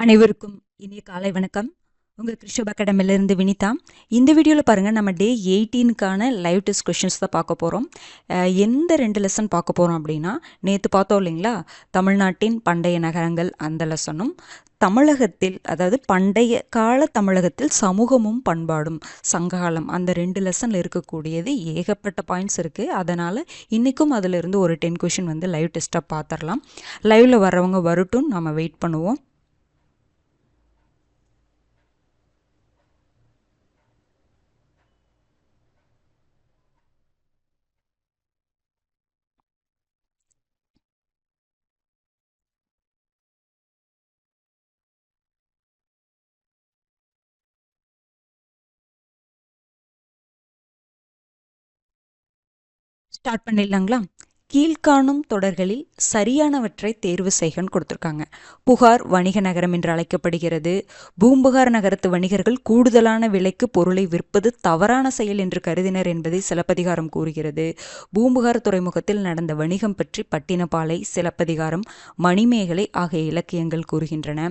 அனைவருக்கும் இனிய காலை வணக்கம். உங்கள் கிறிஸ்டோப் அகாடமிலிருந்து வினிதா. இந்த வீடியோவில் பாருங்கள், நம்ம டே 18க்கான லைவ் டெஸ்ட் கொஷின்ஸ் தான் பார்க்க போகிறோம். எந்த 2 லெசன் பார்க்க போகிறோம் அப்படின்னா, நேற்று பார்த்தோம் இல்லைங்களா, தமிழ்நாட்டின் பண்டைய நகரங்கள் அந்த லெசனும், தமிழகத்தில் அதாவது பண்டைய கால தமிழகத்தில் சமூகமும் பண்பாடும் சங்ககாலம் அந்த 2 லெசனில் இருக்கக்கூடியது ஏகப்பட்ட பாயிண்ட்ஸ் இருக்குது. அதனால் இன்றைக்கும் அதிலிருந்து ஒரு 10 கொஷின் வந்து லைவ் டெஸ்ட்டாக பார்த்துடலாம். லைவில் வர்றவங்க வரட்டும், நம்ம வெயிட் பண்ணுவோம். ஸ்டார்ட் பண்ணிடலாங்களா? கீழ்காணும் தொடர்களில் சரியானவற்றை தேர்வு செய்கன்னு கொடுத்துருக்காங்க. புகார் வணிக நகரம் என்று அழைக்கப்படுகிறது. பூம்புகார் நகரத்து வணிகர்கள் கூடுதலான விலைக்கு பொருளை விற்பது தவறான செயல் என்று கருதினர் என்பதை சிலப்பதிகாரம் கூறுகிறது. பூம்புகார் துறைமுகத்தில் நடந்த வணிகம் பற்றி பட்டினப்பாலை, சிலப்பதிகாரம், மணிமேகலை ஆகிய இலக்கியங்கள் கூறுகின்றன.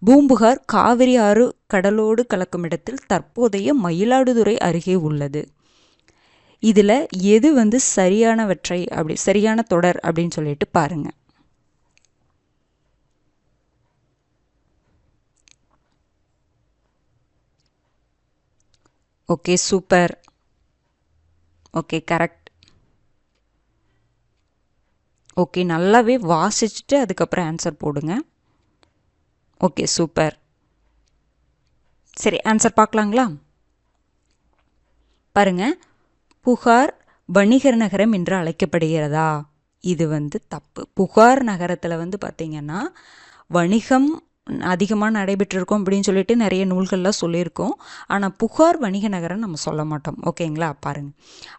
பூம்புகார் காவிரி ஆறு கடலோடு கலக்கும் இடத்தில் தற்போதைய மயிலாடுதுறை அருகே உள்ளது. இதில் எது வந்து சரியானவற்றை சரியான தொடர் அப்படின்னு சொல்லிட்டு பாருங்க. Okay, super. Okay, correct. Okay, நல்லாவே வாசிச்சுட்டு அதுக்கப்புறம் ஆன்சர் போடுங்க. Okay, super. சரி, ஆன்சர் பார்க்கலாங்களா? பாருங்க, புகார் வணிகர் நகரம் என்று அழைக்கப்படுகிறதா? இது வந்து தப்பு. புகார் நகரத்தில் வந்து பார்த்திங்கன்னா வணிகம் அதிகமாக நடைபெற்றிருக்கோம் அப்படின்னு சொல்லிட்டு நிறைய நூல்கள்லாம் சொல்லியிருக்கோம். ஆனால் புகார் வணிக நகரம் நம்ம சொல்ல மாட்டோம். ஓகேங்களா? பாருங்கள்.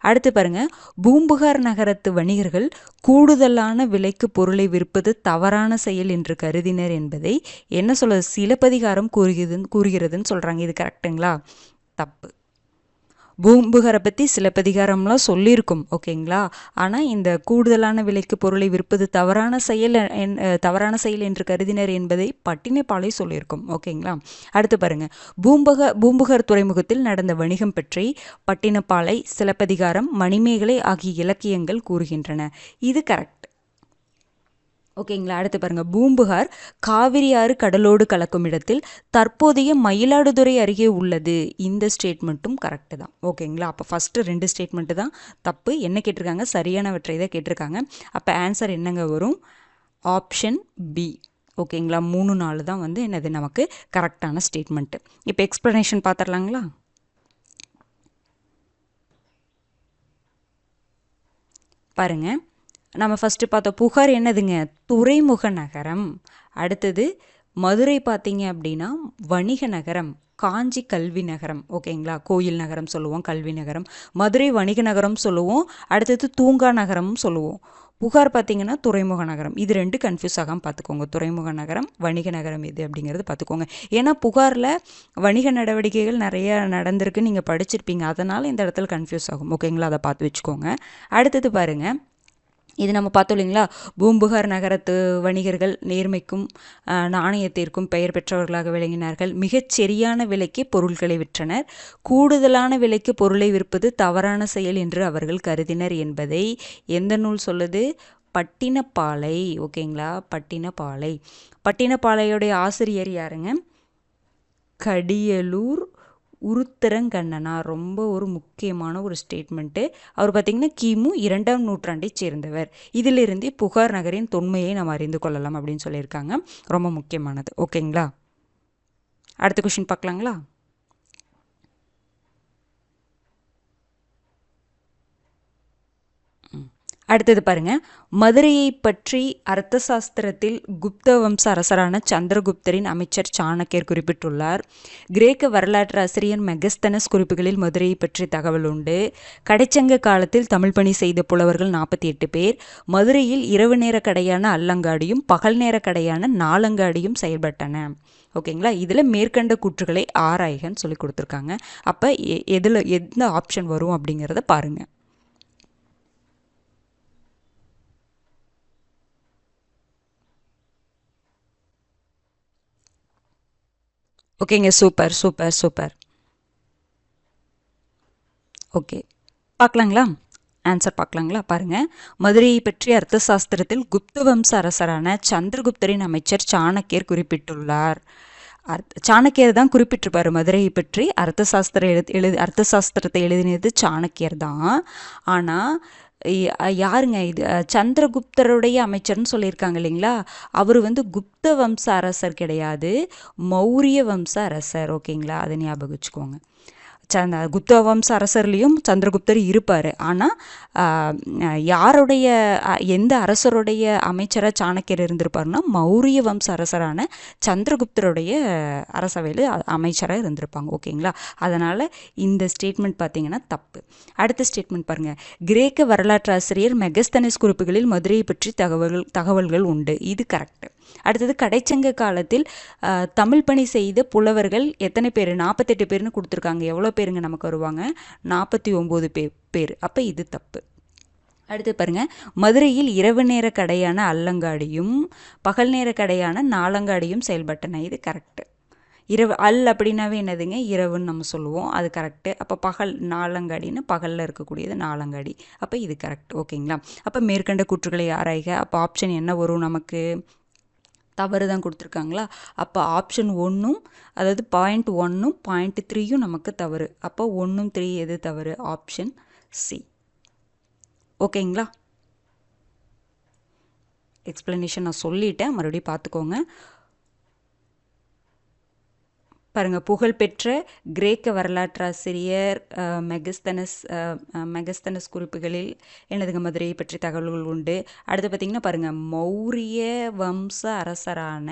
அடுத்து பாருங்கள், பூம்புகார் நகரத்து வணிகர்கள் கூடுதலான விலைக்கு பொருளை விற்பது தவறான செயல் என்று கருதினர் என்பதை என்ன சொல்ல சிலப்பதிகாரம் கூறுகிறதுன்னு சொல்கிறாங்க. இது கரெக்டுங்களா? தப்பு. பூம்புகாரை பற்றி சிலப்பதிகாரம்லாம் சொல்லியிருக்கும். ஓகேங்களா? ஆனால் இந்த கூடுதலான விலைக்கு பொருளை விற்பது தவறான செயல் என்று கருதினர் என்பதை பட்டினப்பாலை சொல்லியிருக்கும். ஓகேங்களா? அடுத்து பாருங்கள், பூம்புகார் துறைமுகத்தில் நடந்த வணிகம் பற்றி பட்டினப்பாலை, சிலப்பதிகாரம், மணிமேகலை ஆகிய இலக்கியங்கள் கூறுகின்றன. இது கரெக்ட். ஓகேங்களா? அடுத்து பாருங்கள், பூம்புகார் காவிரி ஆறு கடலோடு கலக்கும் இடத்தில் தற்போதைய மயிலாடுதுறை அருகே உள்ளது. இந்த ஸ்டேட்மெண்ட்டும் கரெக்டு தான். ஓகேங்களா? அப்போ ஃபஸ்ட்டு 2 ஸ்டேட்மெண்ட்டு தான் தப்பு. என்ன கேட்டிருக்காங்க? சரியானவற்றை தான் கேட்டிருக்காங்க. அப்போ ஆன்சர் என்னங்க வரும்? Option B. ஓகேங்களா? 3, 4 தான் வந்து என்னது நமக்கு கரெக்டான ஸ்டேட்மெண்ட்டு. இப்போ எக்ஸ்ப்ளனேஷன் பார்த்துடலாங்களா? பாருங்கள், நம்ம ஃபஸ்ட்டு பார்த்தோம் புகார் என்னதுங்க? துறைமுக நகரம். அடுத்தது மதுரை பார்த்தீங்க அப்படின்னா வணிக நகரம், காஞ்சி கல்வி நகரம். ஓகேங்களா? கோயில் நகரம் சொல்லுவோம், கல்வி நகரம். மதுரை வணிக நகரம் சொல்லுவோம். அடுத்தது தூங்கா நகரமும் சொல்லுவோம். புகார் பார்த்தீங்கன்னா துறைமுக நகரம். இது 2 கன்ஃபியூஸ் ஆகாமல் பார்த்துக்கோங்க. துறைமுக நகரம், வணிக நகரம் எது அப்படிங்கிறது பார்த்துக்கோங்க. ஏன்னா புகாரில் வணிக நடவடிக்கைகள் நிறைய நடந்திருக்கு, நீங்கள் படிச்சிருப்பீங்க. அதனால் இந்த இடத்துல கன்ஃபியூஸ் ஆகும். ஓகேங்களா? அதை பார்த்து வச்சுக்கோங்க. அடுத்தது பாருங்கள், இது நம்ம பார்த்தோம் இல்லைங்களா, பூம்புகார் நகரத்து வணிகர்கள் நேர்மைக்கும் நாணயத்திற்கும் பெயர் பெற்றவர்களாக விளங்கினார்கள். மிகச் சரியான விலைக்கு பொருட்களை விற்றனர். கூடுதலான விலைக்கு பொருளை விற்பது தவறான செயல் என்று அவர்கள் கருதினர் என்பதை எந்த நூல் சொல்லுது? பட்டினப்பாலை. ஓகேங்களா? பட்டினப்பாலை. பட்டினப்பாலையுடைய ஆசிரியர் யாருங்க? கடியலூர் உருத்திரங்கண்ணனார். ரொம்ப ஒரு முக்கியமான ஒரு ஸ்டேட்மெண்ட்டு. அவர் பார்த்திங்கன்னா கிமு 2ஆம் நூற்றாண்டை சேர்ந்தவர். இதிலிருந்தே புகார் நகரின் தொன்மையை நாம் அறிந்து கொள்ளலாம் அப்படின்னு சொல்லியிருக்காங்க. ரொம்ப முக்கியமானது. ஓகேங்களா? அடுத்த கொஷின் பார்க்கலாங்களா? அடுத்தது பாருங்க, மதுரையை பற்றி அர்த்த சாஸ்திரத்தில் குப்த வம்ச அரசரான சந்திரகுப்தரின் அமைச்சர் சாணக்கியர் குறிப்பிட்டுள்ளார். கிரேக்க வரலாற்று ஆசிரியர் மெகஸ்தனஸ் குறிப்புகளில் மதுரையை பற்றி தகவல் உண்டு. கடைச்சங்க காலத்தில் தமிழ் பணி செய்த புலவர்கள் 48 பேர். மதுரையில் இரவு நேர கடையான அல்லங்காடியும் பகல் நேர கடையான நாலங்காடியும் செயல்பட்டன. ஓகேங்களா? இதில் மேற்கண்ட கூற்றுகளை ஆராய்கன்னு சொல்லி கொடுத்துருக்காங்க. அப்போ எந்த ஆப்ஷன் வரும் அப்படிங்கிறத பாருங்கள். ஓகேங்க, சூப்பர் சூப்பர் சூப்பர். ஓகே, பார்க்கலாங்களா? ஆன்சர் பார்க்கலாங்களா? பாருங்க, மதுரையை பற்றிய அர்த்த சாஸ்திரத்தில் குப்த வம்ச அரசரான சந்திரகுப்தரின் அமைச்சர் சாணக்கியர் குறிப்பிட்டுள்ளார். சாணக்கியர் தான் குறிப்பிட்டிருப்பாரு மதுரையை பற்றி. அர்த்த சாஸ்திர அர்த்த சாஸ்திரத்தை எழுதினது சாணக்கியர் தான். ஆனால் யாருங்க இது? சந்திரகுப்தருடைய அமைச்சர்னு சொல்லியிருக்காங்க இல்லைங்களா? அவர் வந்து குப்த வம்ச அரசர் கிடையாது, மௌரிய வம்ச அரசர். ஓகேங்களா? அதை ஞாபகம் வச்சுக்கோங்க. குப்த வம்ச அரசர்லேயும் சந்திரகுப்தர் இருப்பார். ஆனால் யாருடைய எந்த அரசருடைய அமைச்சராக சாணக்கியர் இருந்திருப்பாருன்னா மௌரிய வம்ச அரசரான சந்திரகுப்தருடைய அரசவையில் அமைச்சராக இருந்திருப்பாங்க. ஓகேங்களா? அதனால் இந்த ஸ்டேட்மெண்ட் பார்த்தீங்கன்னா தப்பு. அடுத்த ஸ்டேட்மெண்ட் பாருங்கள். கிரேக்க வரலாற்று ஆசிரியர் மெகஸ்தனிஸ் குறிப்புகளில் மதுரையை பற்றி தகவல்கள் உண்டு. இது கரெக்டு. அடுத்தது, கடைச்சங்க காலத்தில் தமிழ் பணி செய்த புலவர்கள் எத்தனை பேர்? 48 பேர்னு கொடுத்துருக்காங்க. எவ்வளோ பேருங்க நமக்கு வருவாங்க? 49 பேர். அப்போ இது தப்பு. அடுத்து பாருங்க, மதுரையில் இரவு நேர கடையான அல்லங்காடியும் பகல் நேர கடையான நாலங்காடியும் செயல்பட்டன. இது கரெக்டு. இரவு அப்படின்னாவே என்னதுங்க? இரவுன்னு நம்ம சொல்லுவோம், அது கரெக்டு. அப்போ பகல் நாலங்காடின்னு பகலில் இருக்கக்கூடியது நாலங்காடி. அப்போ இது கரெக்ட். ஓகேங்களா? அப்போ மேற்கண்ட கூற்றுகளை ஆராய்க. அப்போ ஆப்ஷன் என்ன வரும் நமக்கு? தவறு தான் கொடுத்துருக்காங்களா? அப்போ ஆப்ஷன் 1ம், அதாவது பாயிண்ட் 1ம் பாயிண்ட் 3யும் நமக்கு தவறு. அப்போ 1ம் 3 எது தவறு? Option C. ஓகேங்களா? எக்ஸ்பிளனேஷன் நான் சொல்லிட்டேன், மறுபடியும் பார்த்துக்கோங்க. பாருங்கள், புகழ்பெற்ற கிரேக்க வரலாற்றாசிரியர் மெகஸ்தனஸ் குறிப்புகளில் என்னதுங்க? மதுரையை பற்றி தகவல்கள் உண்டு. அடுத்து பார்த்திங்கன்னா பாருங்கள், மௌரிய வம்ச அரசரான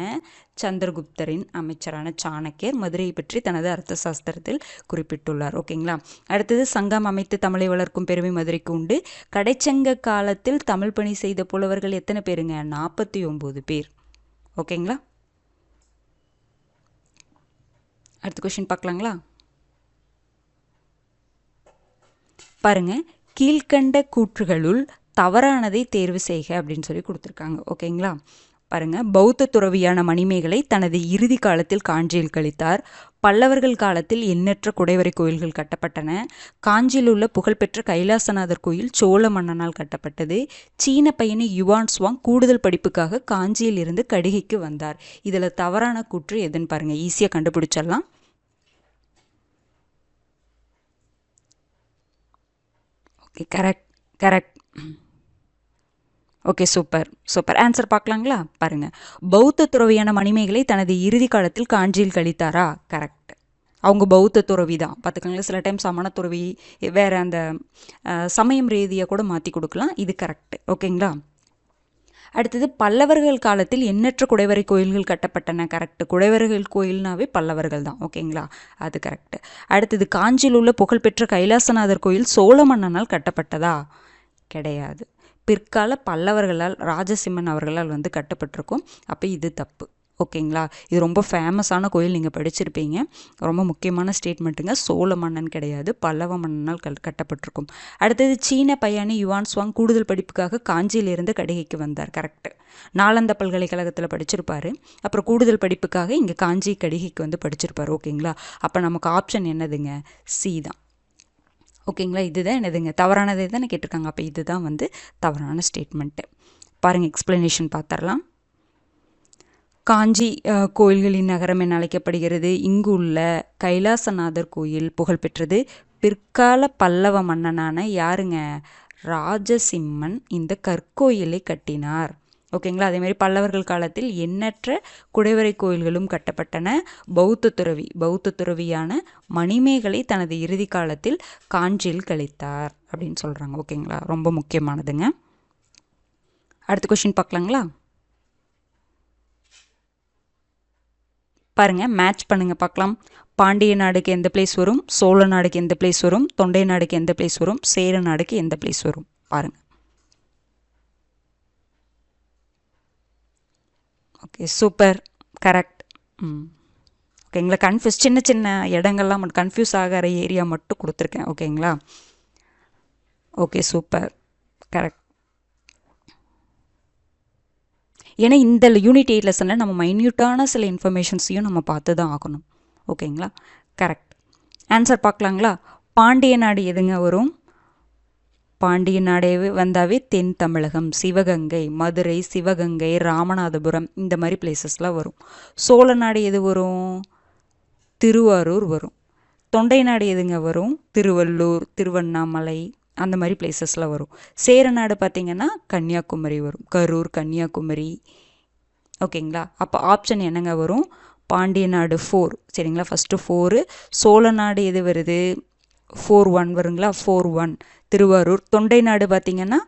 சந்திரகுப்தரின் அமைச்சரான சாணக்கியர் மதுரையை பற்றி தனது அர்த்த சாஸ்திரத்தில் குறிப்பிட்டுள்ளார். ஓகேங்களா? அடுத்தது, சங்கம் அமைத்து தமிழை வளர்க்கும் பெருமை மதுரைக்கு உண்டு. கடைச்சங்க காலத்தில் தமிழ் பணி செய்த புலவர்கள் எத்தனை பேருங்க? 49 பேர். ஓகேங்களா? அடுத்த கொஸ்டின் பார்க்கலாங்களா? பாருங்க, கீழ்கண்ட கூற்றுகளுள் தவறானதை தேர்வு செய்க அப்படின்னு சொல்லி கொடுத்துருக்காங்க. ஓகேங்களா? பாருங்க, பௌத்த துறவியான மணிமேகலை தனது இறுதி காலத்தில் காஞ்சியில் கழித்தார். பல்லவர்கள் காலத்தில் எண்ணற்ற குடைவரை கோயில்கள் கட்டப்பட்டன. காஞ்சியில் உள்ள புகழ்பெற்ற கைலாசநாதர் கோயில் சோழ மன்னனால் கட்டப்பட்டது. சீன பயணி யுவான் சுவாங் கூடுதல் படிப்புக்காக காஞ்சியில் இருந்து கடிகைக்கு வந்தார். இதில் தவறான கூற்று எதுன்னு பாருங்க, ஈஸியாக கண்டுபிடிச்சிடலாம். Okay, correct. Okay, super super. Answer பார்க்கலாங்களா? பாருங்கள், பௌத்த துறவியான மணிமேகலை தனது இறுதி காலத்தில் காஞ்சியில் கழித்தாரா? கரெக்ட். அவங்க பௌத்த துறவி தான். பார்த்துக்கோங்களா? சில டைம் சமண துறவி, வேறு அந்த சமயம் ரீதியாக கூட மாற்றி கொடுக்கலாம். இது கரெக்ட். ஓகேங்களா? அடுத்தது, பல்லவர்கள் காலத்தில் எண்ணற்ற குடைவரை கோயில்கள் கட்டப்பட்டன. கரெக்ட். குடைவரைகள் கோயில்னாவே பல்லவர்கள் தான். ஓகேங்களா? அது கரெக்ட். அடுத்தது, காஞ்சியில் உள்ள புகழ்பெற்ற கைலாசநாதர் கோயில் சோழ மன்னனால் கட்டப்பட்டதா? கிடையாது. பிற்கால பல்லவர்களால், ராஜசிம்மன் அவர்களால் வந்து கட்டப்பட்டிருக்கும். அப்போ இது தப்பு. ஓகேங்களா? இது ரொம்ப ஃபேமஸான கோயில், நீங்கள் படிச்சிருப்பீங்க. ரொம்ப முக்கியமான ஸ்டேட்மெண்ட்டுங்க. சோழ மன்னன் கிடையாது, பல்லவ மன்னனால் கட்டப்பட்டிருக்கும். அடுத்தது, சீன பயணி யுவான் சுவாங் கூடுதல் படிப்புக்காக காஞ்சியிலிருந்து கடிகைக்கு வந்தார். கரெக்டு. நாலந்த பல்கலைக்கழகத்தில் படிச்சிருப்பார். அப்புறம் கூடுதல் படிப்புக்காக இங்கே காஞ்சி கடிகைக்கு வந்து படிச்சிருப்பார். ஓகேங்களா? அப்போ நமக்கு ஆப்ஷன் என்னதுங்க? சி தான். ஓகேங்களா? இதுதான் என்னதுங்க? தவறானதை தானே கேட்டிருக்காங்க. அப்போ இதுதான் வந்து தவறான ஸ்டேட்மெண்ட்டு. பாருங்கள், எக்ஸ்பிளனேஷன் பார்த்துடலாம். காஞ்சி கோயில்களின் நகரம் என அழைக்கப்படுகிறது. இங்கு உள்ள கைலாசநாதர் கோயில் புகழ்பெற்றது. பிற்கால பல்லவ மன்னனான யாருங்க? ராஜசிம்மன் இந்த கற்கோயிலை கட்டினார். ஓகேங்களா? அதேமாதிரி பல்லவர்கள் காலத்தில் எண்ணற்ற குடைவரை கோயில்களும் கட்டப்பட்டன. பௌத்த துறவியான மணிமேகலை தனது இறுதி காலத்தில் காஞ்சியில் கழித்தார் அப்படின்னு சொல்கிறாங்க. ஓகேங்களா? ரொம்ப முக்கியமானதுங்க. அடுத்த கொஸ்டின் பார்க்கலாங்களா? பாருங்கள், மேட்ச் பண்ணுங்கள், பார்க்கலாம். பாண்டிய நாடுக்கு எந்த பிளேஸ் வரும்? சோழ நாடுக்கு எந்த பிளேஸ் வரும்? தொண்டை நாடுக்கு எந்த பிளேஸ் வரும்? சேர நாடுக்கு எந்த பிளேஸ் வரும்? பாருங்கள். Okay, super. கரெக்ட். ஓகேங்களா? சின்ன சின்ன இடங்கள்லாம் மட்டும் கன்ஃபியூஸ் ஆகிற ஏரியா மட்டும் கொடுத்துருக்கேன். ஓகேங்களா? Okay, super. கரெக்ட். ஏன்னா இந்த யூனிட் 8 லெசனில் நம்ம மைன்யூட்டான சில இன்ஃபர்மேஷன்ஸையும் நம்ம பார்த்து தான் ஆகணும். ஓகேங்களா, கரெக்ட். ஆன்சர் பார்க்கலாங்களா? பாண்டிய நாடு எதுங்க வரும்? பாண்டிய நாடே வந்தாவே தென் தமிழகம், சிவகங்கை, மதுரை, சிவகங்கை, ராமநாதபுரம் இந்த மாதிரி பிளேசஸ்லாம் வரும். சோழ நாடு எது வரும்? திருவாரூர் வரும். தொண்டை நாடு எதுங்க வரும்? திருவள்ளூர், திருவண்ணாமலை அந்த மாதிரி பிளேசஸ்லாம் வரும். சேர நாடு பார்த்திங்கன்னா கன்னியாகுமரி வரும், கரூர், கன்னியாகுமரி. ஓகேங்களா, அப்போ ஆப்ஷன் என்னங்க வரும்? பாண்டிய நாடு 4 சரிங்களா, ஃபஸ்ட்டு 4. சோழ நாடு எது வருது? 4-1 வருங்களா, 4-1 திருவாரூர். தொண்டை நாடு பார்த்திங்கன்னா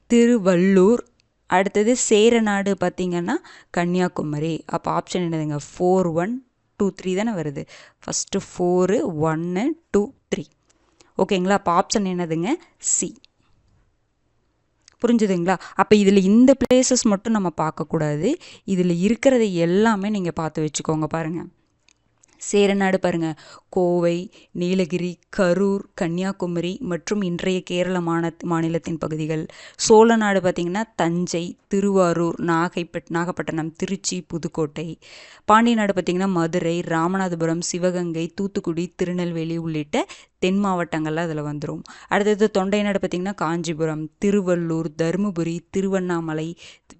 திருவள்ளூர். அடுத்தது சேர நாடு பார்த்திங்கன்னா கன்னியாகுமரி. அப்போ ஆப்ஷன் என்னதுங்க? 4-1-2-3 தானே வருது. ஃபஸ்ட்டு 4-1-2-3 ஓகேங்களா, அப்போ ஆப்ஷன் என்னதுங்க? சி. புரிஞ்சுதுங்களா? அப்போ இதில் இந்த பிளேசஸ் மட்டும் நம்ம பார்க்கக்கூடாது, இதில் இருக்கிறது எல்லாமே நீங்கள் பார்த்து வச்சுக்கோங்க. பாருங்கள், சேரநாடு பாருங்கள், கோவை, நீலகிரி, கரூர், கன்னியாகுமரி மற்றும் இன்றைய கேரள மாநிலத்தின் பகுதிகள். சோழ நாடு பார்த்திங்கன்னா தஞ்சை, திருவாரூர், நாகப்பட்டினம், திருச்சி, புதுக்கோட்டை. பாண்டிய நாடு பார்த்திங்கன்னா மதுரை, ராமநாதபுரம், சிவகங்கை, தூத்துக்குடி, திருநெல்வேலி உள்ளிட்ட தென் மாவட்டங்கள்லாம் அதில் வந்துடும். அடுத்தது தொண்டை நாடு பார்த்திங்கன்னா காஞ்சிபுரம், திருவள்ளூர், தருமபுரி, திருவண்ணாமலை,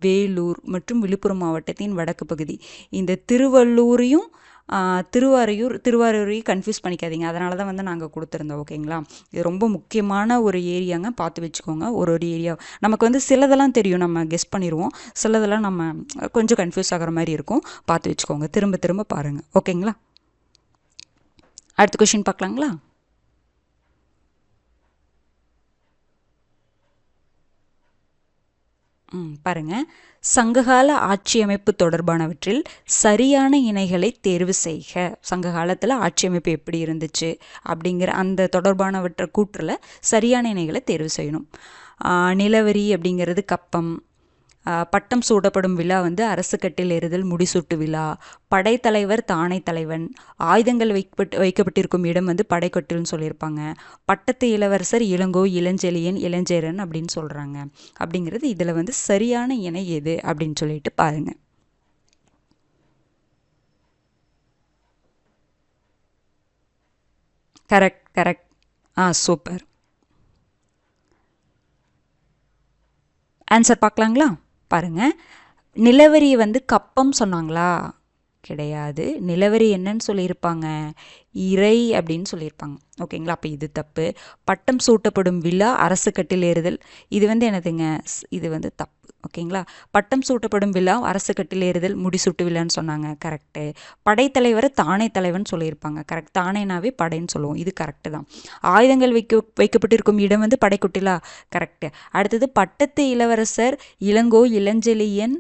வேலூர் மற்றும் விழுப்புரம் மாவட்டத்தின் வடக்கு பகுதி. இந்த திருவள்ளூரையும் திருவாரூரையும் கன்ஃபியூஸ் பண்ணிக்காதீங்க, அதனால தான் வந்து நாங்கள் கொடுத்துருந்தோம். ஓகேங்களா, இது ரொம்ப முக்கியமான ஒரு ஏரியாங்க, பார்த்து வச்சுக்கோங்க. ஒரு ஏரியா நமக்கு வந்து சிலதெல்லாம் தெரியும், நம்ம கெஸ் பண்ணிடுவோம், சிலதெல்லாம் நம்ம கொஞ்சம் கன்ஃபியூஸ் ஆகிற மாதிரி இருக்கும், பார்த்து வச்சுக்கோங்க. திரும்ப திரும்ப பாருங்கள். ஓகேங்களா, அடுத்த கொஷின் பார்க்கலாங்களா? பாருங்க, சங்ககால ஆட்சியமைப்பு தொடர்பானவற்றில் சரியான இணைகளை தேர்வு செய்க. சங்க காலத்தில் ஆட்சியமைப்பு எப்படி இருந்துச்சு அப்படிங்கிற அந்த தொடர்பானவற்றை கூற்றில் சரியான இணைகளை தேர்வு செய்யணும். நிலவரி அப்படிங்கிறது கப்பம். பட்டம் சூடப்படும் விழா வந்து அரசு கட்டில் ஏறுதல் முடிசூட்டு விழா. படைத்தலைவர் தானை தலைவன். ஆயுதங்கள் வைக்கப்பட்டிருக்கும் இடம் வந்து படைக்கட்டில்னு சொல்லியிருப்பாங்க. பட்டத்து இளவரசர் இளங்கோ, இளஞ்செழியன், இளஞ்சேரன் அப்படின்னு சொல்கிறாங்க. அப்படிங்கிறது இதில் வந்து சரியான இணை எது அப்படின்னு சொல்லிட்டு பாருங்க. Correct correct. சூப்பர். ஆன்சர் பார்க்கலாங்களா? பாருங்க, நிலவரி வந்து கப்பம் சொன்னாங்களா? கிடையாது. நிலவரி என்னன்னு சொல்லியிருப்பாங்க? இறை அப்படின்னு சொல்லியிருப்பாங்க. ஓகேங்களா, அப்போ இது தப்பு. பட்டம் சூட்டப்படும் விழா அரசு கட்டில் ஏறுதல், இது வந்து என்னதுங்க? இது வந்து தப்பு. ஓகேங்களா, பட்டம் சூட்டப்படும் விழா அரசு கட்டில் ஏறுதல் முடிசூட்டு விழான்னு சொன்னாங்க, கரெக்டு. படைத்தலைவர் தானே தலைவன் சொல்லியிருப்பாங்க, கரெக்ட். தானேனாவே படைன்னு சொல்லுவோம், இது கரெக்டு தான். ஆயுதங்கள் வைக்கப்பட்டிருக்கும் இடம் வந்து படைக்கொட்டிலா? கரெக்டு. அடுத்தது பட்டத்து இளவரசர் இளங்கோ, இளஞ்செழியன்,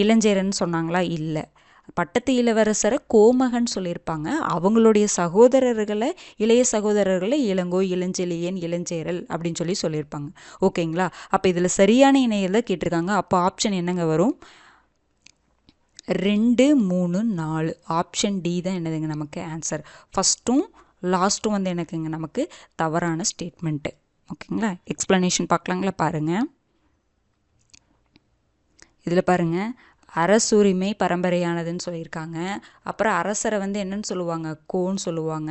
இளஞ்சேரன் சொன்னாங்களா? இல்லை. பட்டத்து இளவரசரை கோமகன் சொல்லியிருப்பாங்க. அவங்களுடைய சகோதரர்களை, இளைய சகோதரர்களை இளங்கோ, இளஞ்செழியன், இளஞ்சேரல் அப்படின்னு சொல்லியிருப்பாங்க. ஓகேங்களா, அப்போ இதில் சரியான இணையில் தான் கேட்டிருக்காங்க. அப்போ ஆப்ஷன் என்னங்க வரும்? 2, 3, 4. ஆப்ஷன் டி தான் என்னதுங்க நமக்கு ஆன்சர். ஃபஸ்ட்டும் லாஸ்ட்டும் வந்து எனக்குங்க நமக்கு தவறான ஸ்டேட்மெண்ட்டு. ஓகேங்களா, எக்ஸ்ப்ளனேஷன் பார்க்கலாங்களா? பாருங்கள், இதில் பாருங்கள், அரசுரிமை பரம்பரையானதுன்னு சொல்லியிருக்காங்க. அப்புறம் அரசரை வந்து என்னன்னு சொல்லுவாங்க? கோன் சொல்லுவாங்க.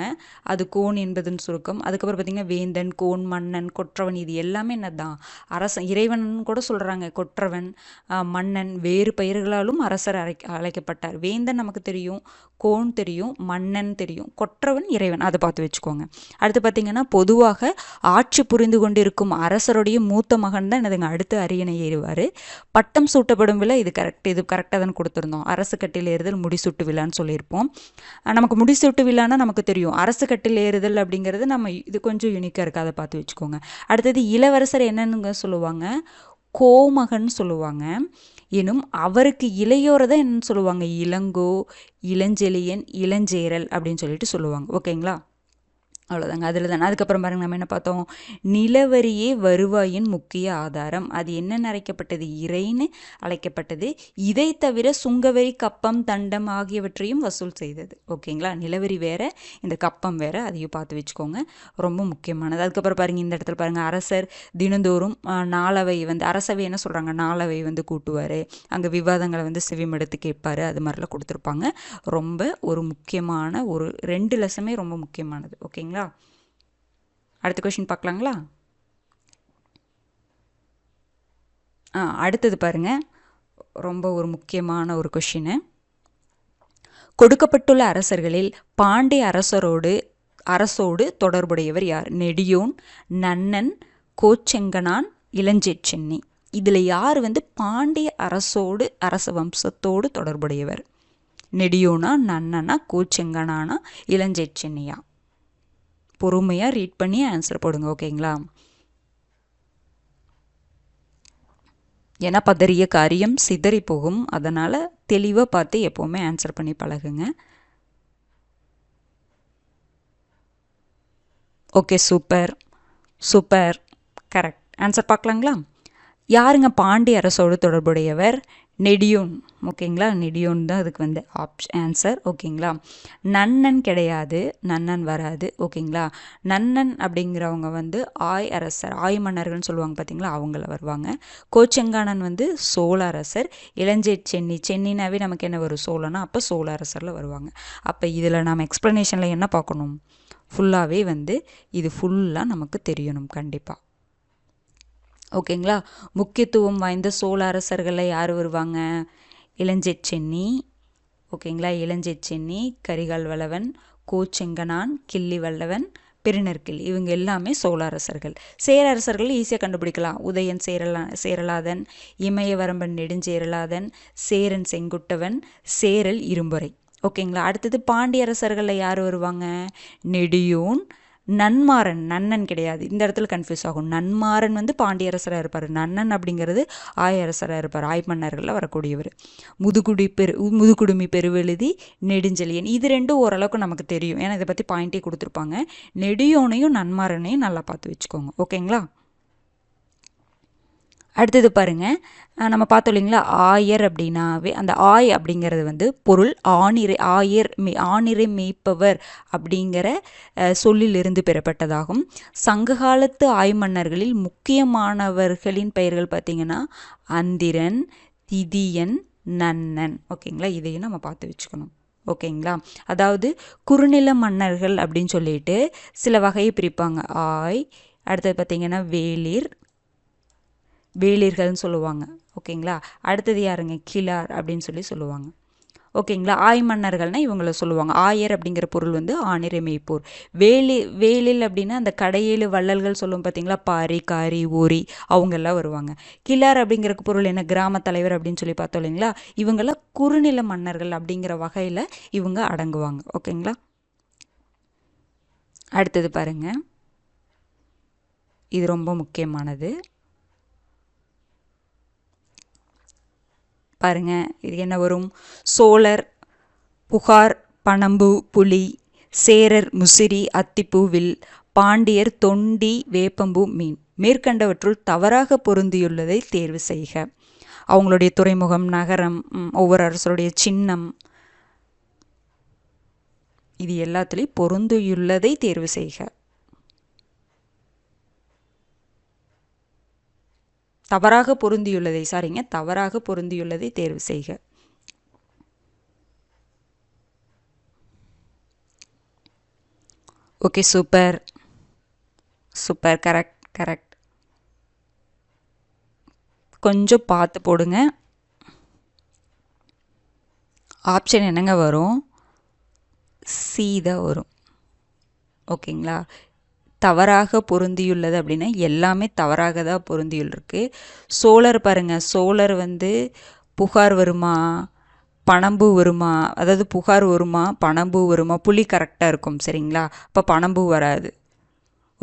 அது கோன் என்பதுன்னு சுருக்கம். அதுக்கப்புறம் பார்த்திங்கன்னா வேந்தன், கோன், மன்னன், கொற்றவன், இது எல்லாமே என்னதான்? அரசன், இறைவன் கூட சொல்கிறாங்க. கொற்றவன், மன்னன், வேறு பெயர்களாலும் அரசர் அழைக்கப்பட்டார். வேந்தன் நமக்கு தெரியும், கோன் தெரியும், மன்னன் தெரியும், கொற்றவன் இறைவன், அதை பார்த்து வச்சுக்கோங்க. அடுத்து பார்த்திங்கன்னா பொதுவாக ஆட்சி புரிந்து கொண்டிருக்கும் அரசருடைய மூத்த மகன் தான் என்னதுங்க அடுத்து அரியணை ஏறுவார். பட்டம் சூட்டப்படும் விழா, இது கரெக்ட், இது கரெக்டாக தான் கொடுத்துருந்தோம். அரசு கட்டில் ஏறுதல் முடிசூட்டு விழான்னு சொல்லியிருப்போம். நமக்கு முடிசூட்டு விழான்னா நமக்கு தெரியும். அரசு கட்டில் ஏறுதல் அப்படிங்கிறது நம்ம இது கொஞ்சம் யூனிக்காக இருக்குது, அதை பார்த்து வச்சுக்கோங்க. அடுத்தது இளவரசர் என்னன்னு சொல்லுவாங்க? கோமகன் சொல்லுவாங்க. எனும் அவருக்கு இளையோரை தான் என்னன்னு சொல்லுவாங்க? இளங்கோ, இளஞ்செழியன், இளஞ்சேரல் அப்படின்னு சொல்லிட்டு சொல்லுவாங்க. ஓகேங்களா, அவ்வளோதாங்க. அதில் தானே அதுக்கப்புறம் பாருங்கள் நம்ம என்ன பார்த்தோம், நிலவரியே வருவாயின் முக்கிய ஆதாரம். அது என்னென்னு அழைக்கப்பட்டது, இறைன்னு அழைக்கப்பட்டது. இதை தவிர சுங்கவரி, கப்பம், தண்டம் ஆகியவற்றையும் வசூல் செய்தது. ஓகேங்களா, நிலவரி வேறு, இந்த கப்பம் வேறு, அதையும் பார்த்து வச்சுக்கோங்க, ரொம்ப முக்கியமானது. அதுக்கப்புறம் பாருங்கள் இந்த இடத்துல பாருங்கள், அரசர் தினந்தோறும் நாளவை வந்து அரசவை என்ன சொல்கிறாங்க, நாளவை வந்து கூட்டுவார், அங்கே விவாதங்களை வந்து செவிமடுத்து கேட்பார், அது மாதிரிலாம் கொடுத்துருப்பாங்க. ரொம்ப ஒரு முக்கியமான ஒரு 2 லெசமே ரொம்ப முக்கியமானது. ஓகேங்களா. அடுத்த கொஸ்டின் பார்க்கலாங்களா. அடுத்தது பாருங்க, ரொம்ப ஒரு முக்கியமான ஒரு கொஸ்டின். கொடுக்கப்பட்டுள்ள அரசர்களில் பாண்டிய அரசோடு தொடர்புடையவர் யார்? நெடியோன், நன்னன், கோச்செங்கனான், இளஞ்செச்சென்னி. இதில் யார் வந்து பாண்டிய அரச வம்சத்தோடு தொடர்புடையவர்? நெடியோனா, நன்னனா, கோச்செங்கனானா, இளஞ்செச்சென்னியா? பொறுமையாக ரீட் பண்ணி ஆன்சர் போடுங்க. ஓகேங்களா. ஏன்னா பதறிய காரியம் சிதறி போகும், அதனால் தெளிவாக பார்த்து எப்போவுமே ஆன்சர் பண்ணி பழகுங்க. Okay, super super, correct. Answer பார்க்கலாங்களா. யாருங்க பாண்டிய அரசோடு தொடர்புடையவர்? நெடியோன். ஓகேங்களா, நெடியோன் தான் அதுக்கு வந்து ஆன்சர். ஓகேங்களா. நன்னன் கிடையாது, நன்னன் வராது. ஓகேங்களா. நன்னன் அப்படிங்கிறவங்க வந்து ஆய் மன்னர்கள்னு சொல்லுவாங்க பார்த்தீங்களா, அவங்கள வருவாங்க. கோச்செங்கானன் வந்து சோழ அரசர். சென்னினாவே நமக்கு என்ன வரும், சோழனா, அப்போ சோழ அரசரில் வருவாங்க. அப்போ இதில் நம்ம எக்ஸ்ப்ளனேஷனில் என்ன பார்க்கணும், ஃபுல்லாகவே வந்து இது ஃபுல்லாக நமக்கு தெரியணும் கண்டிப்பாக. ஓகேங்களா. முக்கியத்துவம் வாய்ந்த சோழ அரசர்களில் யார் வருவாங்க? இளஞ்செச்சென்னி. ஓகேங்களா, இளஞ்செச்சென்னி, கரிகால் வளவன், கோச்செங்கனான், கிள்ளி வல்லவன், பெருநற்கிள்ளி, இவங்க எல்லாமே சோழ அரசர்கள். சேர அரசர்கள் ஈஸியாக கண்டுபிடிக்கலாம். உதயன் சேரலாதன், இமயவரம்பன் நெடுஞ்சேரலாதன், சேரன் செங்குட்டவன், சேரல் இரும்பொறை. ஓகேங்களா. அடுத்தது பாண்டிய அரசர்களில் யார் வருவாங்க? நெடியோன், நன்மாறன். நன்னன் கிடையாது, இந்த இடத்துல கன்ஃபியூஸ் ஆகும். நன்மாறன் வந்து பாண்டியரசராக இருப்பார், நன்னன் அப்படிங்கிறது ஆயரசராக இருப்பார், ஆய் மன்னர்களில் வரக்கூடியவர். முதுகுடுமி பெருவெழுதி, நெடுஞ்செழியன், இது ரெண்டும் ஓரளவுக்கு நமக்கு தெரியும், ஏன்னா இதை பற்றி பாயிண்டே கொடுத்துருப்பாங்க. நெடியோனையும் நன்மாறனையும் நல்லா பார்த்து வச்சுக்கோங்க. ஓகேங்களா. அடுத்தது பாருங்க, நம்ம பார்த்தோம் இல்லைங்களா, ஆயர் அப்படின்னாவே அந்த ஆய் அப்படிங்கிறது வந்து பொருள் ஆணிரை மேய்ப்பவர் அப்படிங்கிற சொல்லிலிருந்து பெறப்பட்டதாகும். சங்ககாலத்து ஆய் மன்னர்களில் முக்கியமானவர்களின் பெயர்கள் பார்த்தீங்கன்னா அந்திரன், திதியன், நன்னன். ஓகேங்களா, இதையும் நம்ம பார்த்து வச்சுக்கணும். ஓகேங்களா. அதாவது குறுநில மன்னர்கள் அப்படின்னு சொல்லிட்டு சில வகையை பிரிப்பாங்க. ஆய், அடுத்தது பார்த்தீங்கன்னா வேளிர்கள்னு சொல்லுவாங்க. ஓகேங்களா. அடுத்தது யாருங்க? கிளார் அப்படின்னு சொல்லுவாங்க. ஓகேங்களா. ஆய் மன்னர்கள்னால் இவங்கள சொல்லுவாங்க. ஆயர் அப்படிங்கிற பொருள் வந்து ஆணிரை மேய்ப்போர். வேலில் அப்படின்னா அந்த கடையேழு வள்ளல்கள் சொல்லுவோம் பார்த்தீங்களா, பாரி, காரி, ஓரி, அவங்கெல்லாம் வருவாங்க. கிளார் அப்படிங்கிற பொருள் என்ன? கிராம தலைவர் அப்படின்னு சொல்லி பார்த்தோம் இல்லைங்களா, இவங்கெல்லாம் குறுநில மன்னர்கள் அப்படிங்கிற வகையில் இவங்க அடங்குவாங்க. ஓகேங்களா. அடுத்தது பாருங்க, இது ரொம்ப முக்கியமானது. பாருங்க, இது என்ன வரும்? சோழர் புகார், பனம்பு, புலி, சேரர் முசிறி, அத்திப்பூ, வில், பாண்டியர் தொண்டி, வேப்பம்பூ, மீன். மேற்கண்டவற்றுள் தவறாக பொருந்தியுள்ளதை தேர்வு செய்க. அவங்களுடைய துறைமுகம், நகரம், ஒவ்வொரு அரசருடைய சின்னம், இது எல்லாத்துலேயும் பொருந்தியுள்ளதை தேர்வு செய்க. தவறாக பொருந்தியுள்ளதை தேர்வு செய்க. Okay, super super, correct. கொஞ்சம் பார்த்து போடுங்க. ஆப்ஷன் என்னங்க வரும்? சி தான் வரும். ஓகேங்களா. தவறாக பொருந்தியுள்ளது அப்படின்னா எல்லாமே தவறாக தான் பொருந்தியுள்ளிருக்கு. சோழர் பாருங்கள், சோழர் வந்து புகார் வருமா, பனம்பூ வருமா, அதாவது புகார் வருமா, பனம்பூ வருமா, புலி கரெக்டாக இருக்கும். சரிங்களா. அப்போ பனம்பூ வராது.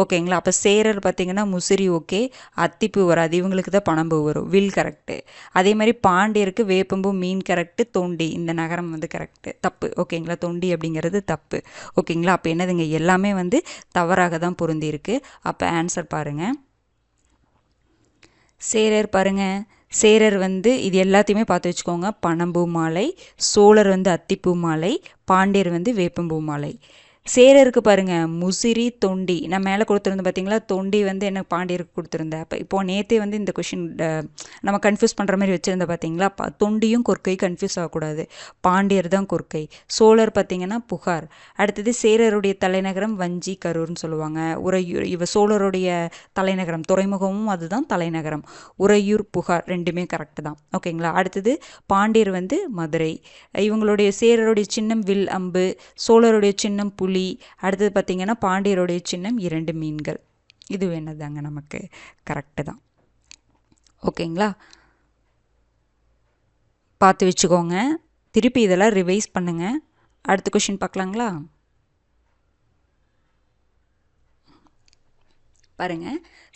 ஓகேங்களா. அப்போ சேரர் பார்த்திங்கன்னா முசிறி ஓகே, அத்திப்பூ வராது, இவங்களுக்கு தான் பனம்பூ வரும். Will correct. அதே மாதிரி பாண்டியருக்கு வேப்பம்பூ, மீன் கரெக்டு, தொண்டி இந்த நகரம் வந்து கரெக்டு. தப்பு ஓகேங்களா. தொண்டி அப்படிங்கிறது தப்பு ஓகேங்களா. அப்போ என்னதுங்க, எல்லாமே வந்து தவறாக தான் பொருந்திருக்கு. அப்போ ஆன்சர் பாருங்கள். சேரர் பாருங்கள், சேரர் வந்து இது எல்லாத்தையுமே பார்த்து வச்சுக்கோங்க. பனம்பூ மாலை, சோழர் வந்து அத்திப்பூ மாலை, பாண்டியர் வந்து வேப்பம்பூ மாலை. சேரருக்கு பாருங்கள் முசிறி, தொண்டி. நான் மேலே கொடுத்துருந்தேன் பார்த்தீங்களா, தொண்டி வந்து என்ன பாண்டியருக்கு கொடுத்துருந்தேன். அப்போ இப்போது நேற்றே வந்து இந்த கொஷின் நம்ம கன்ஃபியூஸ் பண்ணுற மாதிரி வச்சுருந்தேன் பார்த்தீங்களா. தொண்டியும் கொற்கை கன்ஃபியூஸ் ஆகக்கூடாது, பாண்டியர் தான் கொற்கை. சோழர் பார்த்திங்கன்னா புகார். அடுத்தது சேரருடைய தலைநகரம் வஞ்சி, கரூர்னு சொல்லுவாங்க. உறையூர், சோழருடைய தலைநகரம் துறைமுகமும் அதுதான் தலைநகரம். உறையூர், புகார் ரெண்டுமே கரெக்டு தான் ஓகேங்களா. அடுத்தது பாண்டியர் வந்து மதுரை. இவங்களுடைய சேரருடைய சின்னம் வில் அம்பு, சோழருடைய சின்னம் புலி. அடுத்தது பார்த்திங்கன்னா பாண்டியருடைய சின்னம் 2 மீன்கள். இது வேணதாங்க நமக்கு கரெக்டு தான் ஓகேங்களா. பார்த்து வச்சுக்கோங்க, திருப்பி இதெல்லாம் ரிவைஸ் பண்ணுங்கள். அடுத்த கொஷின் பார்க்கலாங்களா. பாருங்க,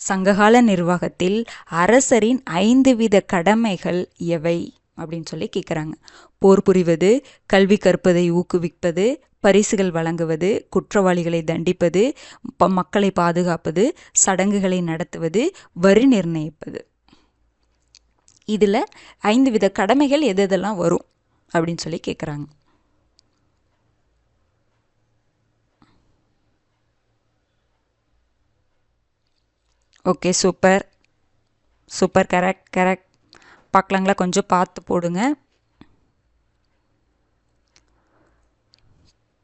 சங்ககால நிர்வாகத்தில் அரசரின் 5 வித கடமைகள் எவை அப்படின்னு சொல்லி கேட்குறாங்க. போர் புரிவது, கல்வி கற்பதை ஊக்குவிப்பது, பரிசுகள் வழங்குவது, குற்றவாளிகளை தண்டிப்பது, மக்களை பாதுகாப்பது, சடங்குகளை நடத்துவது, வரி நிர்ணயிப்பது. இதில் 5 வித கடமைகள் எது எதெல்லாம் வரும் அப்படின்னு சொல்லி கேட்குறாங்க. Okay, super super, correct correct. பார்க்கலாங்களா, கொஞ்சம் பார்த்து போடுங்க.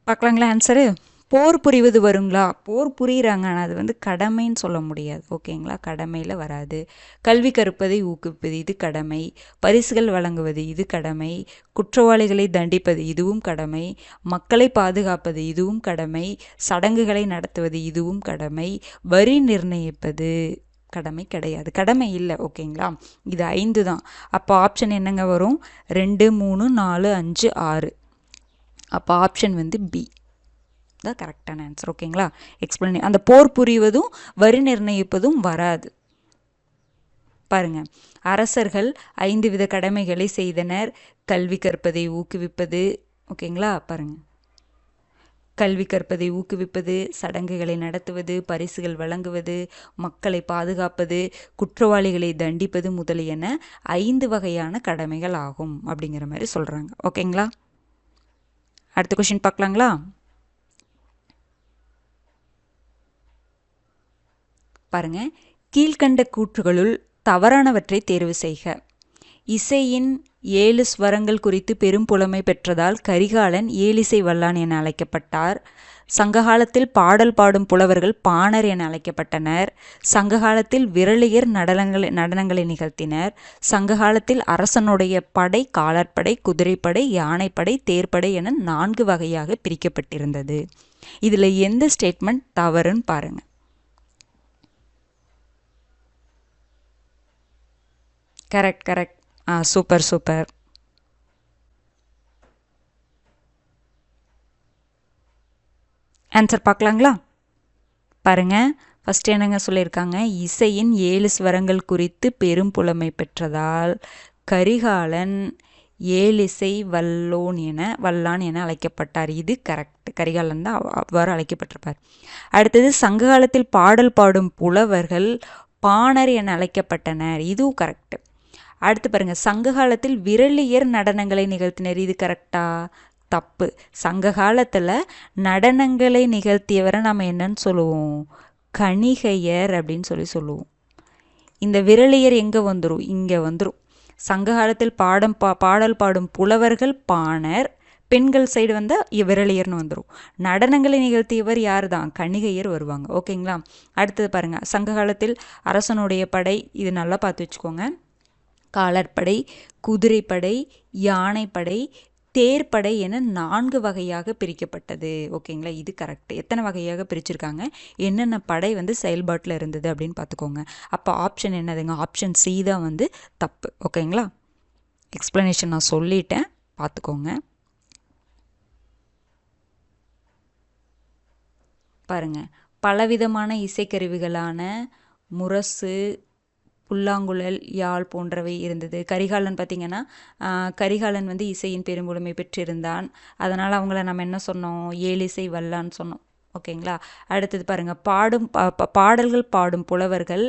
பார்க்கலாங்களா ஆன்சரு. போர் புரிவது வருங்களா, போர் புரிகிறாங்க, ஆனால் அது வந்து கடமைன்னு சொல்ல முடியாது ஓகேங்களா. கடமையில் வராது. கல்வி கற்பதை ஊக்குவிப்பது இது கடமை, பரிசுகள் வழங்குவது இது கடமை, குற்றவாளிகளை தண்டிப்பது இதுவும் கடமை, மக்களை பாதுகாப்பது இதுவும் கடமை, சடங்குகளை நடத்துவது இதுவும் கடமை, வரி நிர்ணயிப்பது கடமை கிடையாது, கடமை இல்லை ஓகேங்களா. இது 5 தான். அப்போ ஆப்ஷன் என்னங்க வரும், 2, 3, 4, 5, 6. அப்போ ஆப்ஷன் வந்து பி தான் கரெக்டான ஆன்சர் ஓகேங்களா. எக்ஸ்பிளைன் அந்த போர் புரிவதும் வரி நிர்ணயிப்பதும் வராது. பாருங்க, அரசர்கள் 5 வித கடமைகளை செய்தனர். கல்வி கற்பதை ஊக்குவிப்பது ஓகேங்களா. பாருங்க, கல்வி கற்பதை ஊக்குவிப்பது, சடங்குகளை நடத்துவது, பரிசுகள் வழங்குவது, மக்களை பாதுகாப்பது, குற்றவாளிகளை தண்டிப்பது முதலியன 5 வகையான கடமைகள் ஆகும் அப்படிங்கிற மாதிரி சொல்கிறாங்க ஓகேங்களா. அடுத்த கொஷின் பார்க்கலாங்களா. பாருங்க, கீழ்கண்ட கூற்றுகளுள் தவறானவற்றை தேர்வு செய்க. இசையின் 7 ஸ்வரங்கள் குறித்து பெரும் புலமை பெற்றதால் கரிகாலன் ஏழிசை வல்லான் என அழைக்கப்பட்டார். சங்ககாலத்தில் பாடல் பாடும் புலவர்கள் பாணர் என அழைக்கப்பட்டனர். சங்ககாலத்தில் விரலியர் நடனங்களை நிகழ்த்தினர். சங்ககாலத்தில் அரசனுடைய படை காலாட்படை, குதிரைப்படை, யானைப்படை, தேர்ப்படை என 4 வகையாக பிரிக்கப்பட்டிருந்தது. இதில் எந்த ஸ்டேட்மெண்ட் தவறுன்னு பாருங்க. Correct correct, super super. Answer பார்க்கலாங்களா. பாருங்க, ஃபஸ்ட்டு என்னங்க சொல்லியிருக்காங்க, இசையின் 7 ஸ்வரங்கள் குறித்து பெரும் புலமை பெற்றதால் கரிகாலன் ஏழிசை வல்லான் என அழைக்கப்பட்டார். இது கரெக்ட், கரிகாலன் தான் அவ்வாறு அழைக்கப்பட்டிருப்பார். அடுத்தது சங்ககாலத்தில் பாடல் பாடும் புலவர்கள் பாணர் என அழைக்கப்பட்டனர். இதுவும் கரெக்ட். அடுத்து பாருங்க, சங்க காலத்தில் விரலியர் நடனங்களை நிகழ்த்தினர். இது கரெக்டா, தப்பு. சங்க காலத்தில் நடனங்களை நிகழ்த்தியவரை நம்ம என்னன்னு சொல்லுவோம், கணிகையர் அப்படின்னு சொல்லுவோம். இந்த விரலியர் எங்கே வந்துடும், இங்கே வந்துடும். சங்க காலத்தில் பாடல் பாடும் புலவர்கள் பாணர், பெண்கள் சைடு வந்தால் விரலியர்னு வந்துடும். நடனங்களை நிகழ்த்தியவர் யார் தான், கணிகையர் வருவாங்க ஓகேங்களா. அடுத்தது பாருங்கள், சங்க காலத்தில் அரசனுடைய படை, இது நல்லா பார்த்து வச்சுக்கோங்க, காலாட்படை, குதிரைப்படை, யானைப்படை, தேர்ப்படை என 4 வகையாக பிரிக்கப்பட்டது ஓகேங்களா. இது கரெக்ட். எத்தனை வகையாக பிரிச்சிருக்காங்க, என்னென்ன படை வந்து செயல்பாட்டில் இருந்தது அப்படின்னு பார்த்துக்கோங்க. அப்போ ஆப்ஷன் என்னதுங்க, ஆப்ஷன் சி தான் வந்து தப்பு ஓகேங்களா. எக்ஸ்ப்ளனேஷன் நான் சொல்லிட்டேன், பார்த்துக்கோங்க. பாருங்க, பலவிதமான இசைக்கருவிகளான முரசு, புல்லாங்குழல், யாழ் போன்றவை இருந்தது. கரிகாலன் பார்த்திங்கன்னா கரிகாலன் வந்து இசையின் பெரும்புலமை பெற்றிருந்தான். அதனால் அவங்கள நம்ம என்ன சொன்னோம், ஏழிசை வல்லான்னு சொன்னோம். ஓகேங்களா. அடுத்தது பாருங்கள், பாடல்கள் பாடும் புலவர்கள்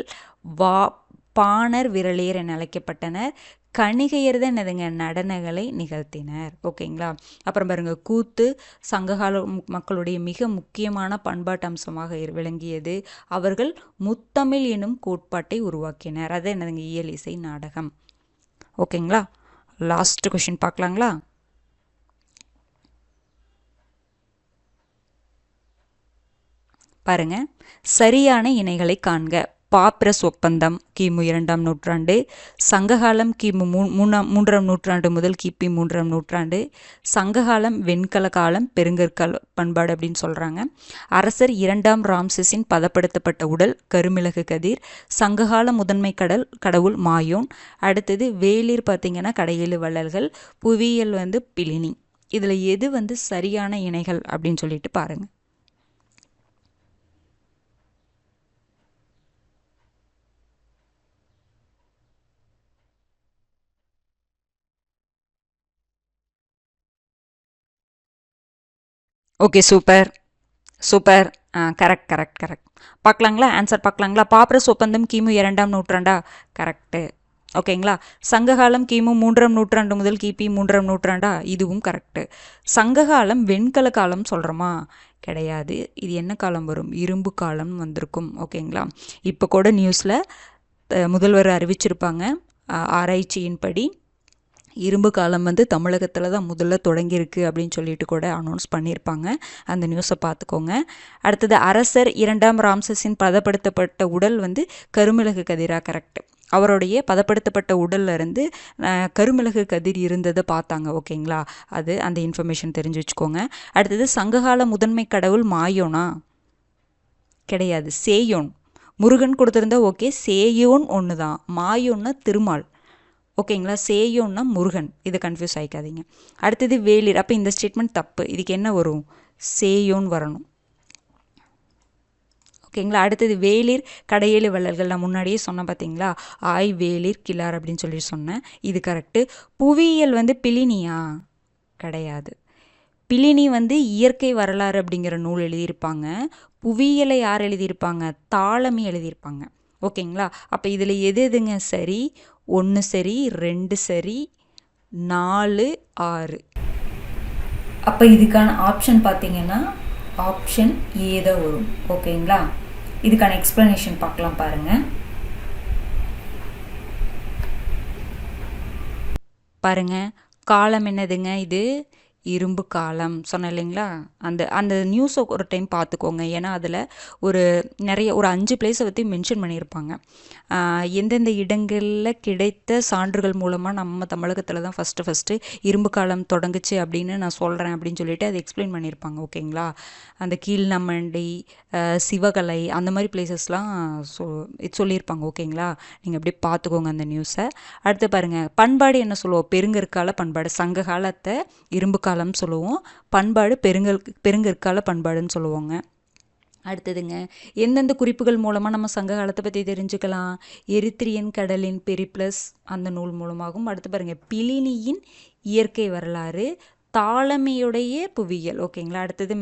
பாணர் விரலியர் என அழைக்கப்பட்டனர். கணிகையர் தான் என்னதுங்க, நடனங்களை நிகழ்த்தினர். ஓகேங்களா. அப்புறம் பாருங்க, கூத்து சங்ககால மக்களுடைய மிக முக்கியமான பண்பாட்டு அம்சமாக விளங்கியது. அவர்கள் முத்தமிழ் எனும் கோட்பாட்டை உருவாக்கினர். அது என்னதுங்க, இயல் இசை நாடகம். ஓகேங்களா. லாஸ்ட் கொஸ்டின் பார்க்கலாங்களா. பாருங்க, சரியான இணைகளை காண்க. பாப்ரஸ் ஒப்பந்தம் கிமு 2ஆம் நூற்றாண்டு, சங்ககாலம் கிமு 3ஆம் நூற்றாண்டு முதல் கிபி 3ஆம் நூற்றாண்டு, சங்ககாலம் வெண்கல காலம் பெருங்கற்கால பண்பாடு அப்படின்னு சொல்கிறாங்க. அரசர் 2ஆம் ராம்சஸின் பதப்படுத்தப்பட்ட உடல் கருமிளகு கதிர், சங்ககால முதன்மை கடவுள் மாயோன். அடுத்தது வேளிர் பார்த்திங்கன்னா கடையேழு வள்ளல்கள், புவியியல் வந்து பிளினி. இதில் எது வந்து சரியான இணைகள் அப்படின்னு சொல்லிட்டு பாருங்கள். Okay, super super. கரெக்ட். பார்க்கலாங்களா, ஆன்சர் பார்க்கலாங்களா. பாப்ரஸ் ஒப்பந்தம் கிமு 2ஆம் நூற்றாண்டா, கரெக்டு. ஓகேங்களா. சங்ககாலம் கிமு 3ஆம் நூற்றாண்டு முதல் கிபி 3ஆம் நூற்றாண்டா, இதுவும் கரெக்டு. சங்ககாலம் வெண்கல காலம் சொல்கிறோமா, கிடையாது. இது என்ன காலம் வரும், இரும்பு காலம் வந்திருக்கும். ஓகேங்களா. இப்போ கூட நியூஸில் முதல்வர் அறிவிச்சிருப்பாங்க, ஆராய்ச்சியின்படி இரும்பு காலம் வந்து தமிழகத்தில் தான் முதல்ல தொடங்கியிருக்கு அப்படின்னு சொல்லிட்டு கூட அனௌன்ஸ் பண்ணியிருப்பாங்க. அந்த நியூஸை பார்த்துக்கோங்க. அடுத்தது, அரசர் 2ஆம் ராம்சஸின் பதப்படுத்தப்பட்ட உடல் வந்து கருமிளகு கதிராக, கரெக்ட். அவருடைய பதப்படுத்தப்பட்ட உடல்ல இருந்து கருமிளகு கதிர் இருந்ததை பார்த்தாங்க. ஓகேங்களா. அது அந்த இன்ஃபர்மேஷன் தெரிஞ்சு வச்சுக்கோங்க. அடுத்தது, சங்ககால முதன்மை கடவுள் மாயோனா, கிடையாது, சேயோன். முருகன் கொடுத்துருந்தா ஓகே, சேயோன் ஒன்று தான், மாயோன்னா திருமால். ஓகேங்களா. சேயோன்னா முருகன், இதை கன்ஃபியூஸ் ஆகிக்காதீங்க. அடுத்தது வேளிர், அப்போ இந்த ஸ்டேட்மெண்ட் தப்பு. இதுக்கு என்ன வரும், சேயோன் வரணும். ஓகேங்களா. அடுத்தது வேளிர் கடையேழு வள்ளல்கள், நான் முன்னாடியே சொன்னேன் பார்த்தீங்களா, ஆய் வேளிர் கிளார் அப்படின்னு சொல்லி சொன்னேன். இது கரெக்டு. புவியியல் வந்து பிளினியா, கிடையாது. பிளினி வந்து இயற்கை வரலாறு அப்படிங்கிற நூல் எழுதியிருப்பாங்க. புவியியலை யார் எழுதியிருப்பாங்க, தாளமி எழுதியிருப்பாங்க. ஓகேங்களா. அப்போ இதில் எதுங்க சரி, 1 சரி, 2 சரி, 4, 6. அப்போ இதுக்கான ஆப்ஷன் பார்த்தீங்கன்னா ஆப்ஷன் ஏ தான் வரும். ஓகேங்களா. இதுக்கான எக்ஸ்பிளனேஷன் பார்க்கலாம் பாருங்கள். பாருங்கள், காலம் என்னதுங்க, இது இரும்பு காலம் சொன்னேன் இல்லைங்களா. அந்த நியூஸை ஒரு டைம் பார்த்துக்கோங்க. ஏன்னா அதில் ஒரு 5 பிளேஸை பற்றி மென்ஷன் பண்ணியிருப்பாங்க. எந்தெந்த இடங்களில் கிடைத்த சான்றுகள் மூலமாக நம்ம தமிழகத்தில் தான் ஃபஸ்ட்டு இரும்பு காலம் தொடங்குச்சு அப்படின்னு நான் சொல்கிறேன் அப்படின்னு சொல்லிட்டு அதை எக்ஸ்பிளைன் பண்ணியிருப்பாங்க. ஓகேங்களா. அந்த கீழ்நம்மண்டி, சிவகலை, அந்த மாதிரி பிளேசஸ்லாம் சொல்லியிருப்பாங்க. ஓகேங்களா. நீங்கள் அப்படியே பார்த்துக்கோங்க அந்த நியூஸை. அடுத்து பாருங்கள், பண்பாடு என்ன சொல்லுவோம், பெருங்கற்கால பண்பாடு. சங்க காலத்தை இரும்பு காலம் சொல்லுவோம், பண்பாடு பெருங்கற்கால பண்பாடுன்னு சொல்லுவோங்க. அடுத்ததுங்க, எந்தெந்த குறிப்புகள் மூலமாக நம்ம சங்க காலத்தை பற்றி தெரிஞ்சுக்கலாம், எரித்திரியன் கடலின் பெரிப்ளஸ் அந்த நூல் மூலமாகவும். அடுத்து பாருங்கள், பிளினியின் இயற்கை வரலாறு, தாளமியுடைய புவியியல். ஓகேங்களா. அடுத்தது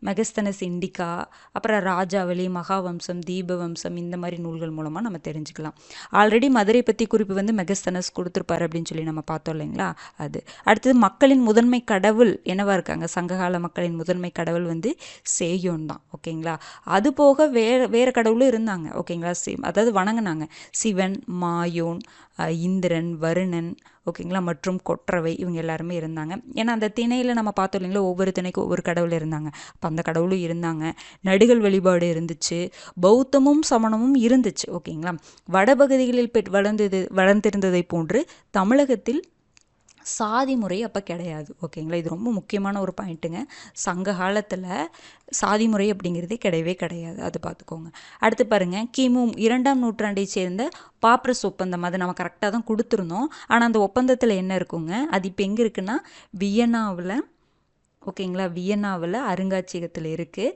மெகஸ்தனஸ் இண்டிகா, அப்புறம் ராஜாவளி, மகாவம்சம், தீபவம்சம், இந்த மாதிரி நூல்கள் மூலமாக நம்ம தெரிஞ்சுக்கலாம். ஆல்ரெடி மதுரை பற்றி குறிப்பு வந்து மெகஸ்தனஸ் கொடுத்துருப்பாரு அப்படின்னு சொல்லி நம்ம பார்த்தோம் இல்லைங்களா. அது அடுத்தது, மக்களின் முதன்மை கடவுள் என்னவா இருக்காங்க, சங்ககால மக்களின் முதன்மை கடவுள் வந்து சேயோன் தான். ஓகேங்களா. அது போக வேறு கடவுளும் இருந்தாங்க. ஓகேங்களா. அதாவது வணங்கினாங்க. சிவன், மாயோன், இந்திரன், வருணன், ஓகேங்களா, மற்றும் கொற்றவை, இவங்க எல்லாருமே இருந்தாங்க. ஏன்னா அந்த திணையில் நம்ம பார்த்தோம் இல்லைங்களா, ஒவ்வொரு திணைக்கும் ஒவ்வொரு கடவுள் இருந்தாங்க. அப்போ அந்த கடவுளும் இருந்தாங்க. நடுகள் வழிபாடு இருந்துச்சு, பௌத்தமும் சமணமும் இருந்துச்சு. ஓகேங்களா. வடபகுதிகளில் வளர்ந்திருந்ததை போன்று தமிழகத்தில் சாதி முறை அப்போ கிடையாது. ஓகேங்களா. இது ரொம்ப முக்கியமான ஒரு பாயிண்ட்டுங்க. சங்க காலத்தில் சாதி முறை அப்படிங்கிறதே கிடையவே கிடையாது. அது பார்த்துக்கோங்க. அடுத்து பாருங்கள், கிமு 2ஆம் நூற்றாண்டை சேர்ந்த பாப்ரஸ் ஒப்பந்தம். அதை நம்ம கரெக்டாக தான் கொடுத்துருந்தோம். ஆனால் அந்த ஒப்பந்தத்தில் என்ன இருக்குங்க, அது இப்போ எங்கே இருக்குன்னா வியன்னாவில் ஓகேங்களா, வியன்னாவில் அருங்காட்சியகத்தில் இருக்குது.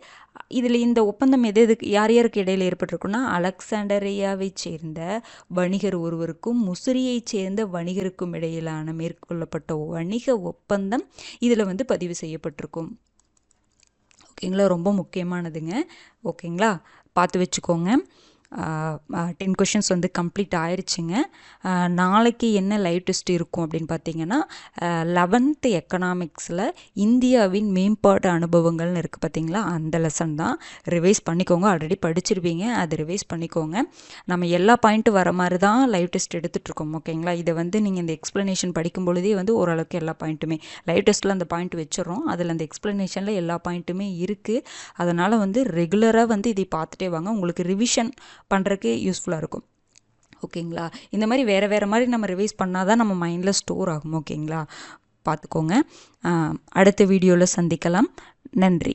இதில் இந்த ஒப்பந்தம் எது எதுக்கு யார் யாருக்கு இடையில் ஏற்பட்டிருக்குன்னா, அலெக்சாண்டரியாவைச் சேர்ந்த வணிகர் ஒருவருக்கும் முசிறியைச் சேர்ந்த வணிகருக்கும் இடையிலான மேற்கொள்ளப்பட்ட வணிக ஒப்பந்தம் இதில் வந்து பதிவு செய்யப்பட்டிருக்கும். ஓகேங்களா, ரொம்ப முக்கியமானதுங்க. ஓகேங்களா, பார்த்து வச்சுக்கோங்க. 10 கொஷின்ஸ் வந்து கம்ப்ளீட் ஆயிடுச்சுங்க. நாளைக்கு என்ன லைவ் டெஸ்ட் இருக்கும் அப்படின்னு பார்த்தீங்கன்னா, 11th எக்கனாமிக்ஸில் இந்தியாவின் மேம்பாட்டு அனுபவங்கள்னு இருக்குது பார்த்தீங்களா, அந்த லெசன் தான். ரிவைஸ் பண்ணிக்கோங்க, ஆல்ரெடி படிச்சிருப்பீங்க, அது ரிவைஸ் பண்ணிக்கோங்க. நம்ம எல்லா பாயிண்ட்டும் வர மாதிரி தான் லைவ் டெஸ்ட் எடுத்துகிட்ருக்கோம். ஓகேங்களா, இதை வந்து நீங்கள் இந்த எக்ஸ்ப்ளனேஷன் படிக்கும் பொழுதே வந்து ஓரளவுக்கு எல்லா பாயிண்ட்டுமே லைவ் டெஸ்ட்டில் அந்த பாயிண்ட் வச்சிடறோம். அதில் அந்த எக்ஸ்ப்ளனேஷனில் எல்லா பாயிண்ட்டுமே இருக்குது. அதனால் வந்து ரெகுலராக வந்து இதை பார்த்துட்டே வாங்க, உங்களுக்கு ரிவிஷன் பண்ணுறதுக்கு யூஸ்ஃபுல்லாக இருக்கும். ஓகேங்களா, இந்த மாதிரி வேறு மாதிரி நம்ம ரிவைஸ் பண்ணால் தான் நம்ம மைண்டில் ஸ்டோர் ஆகும். ஓகேங்களா, பார்த்துக்கோங்க. அடுத்த வீடியோவில் சந்திக்கலாம். நன்றி.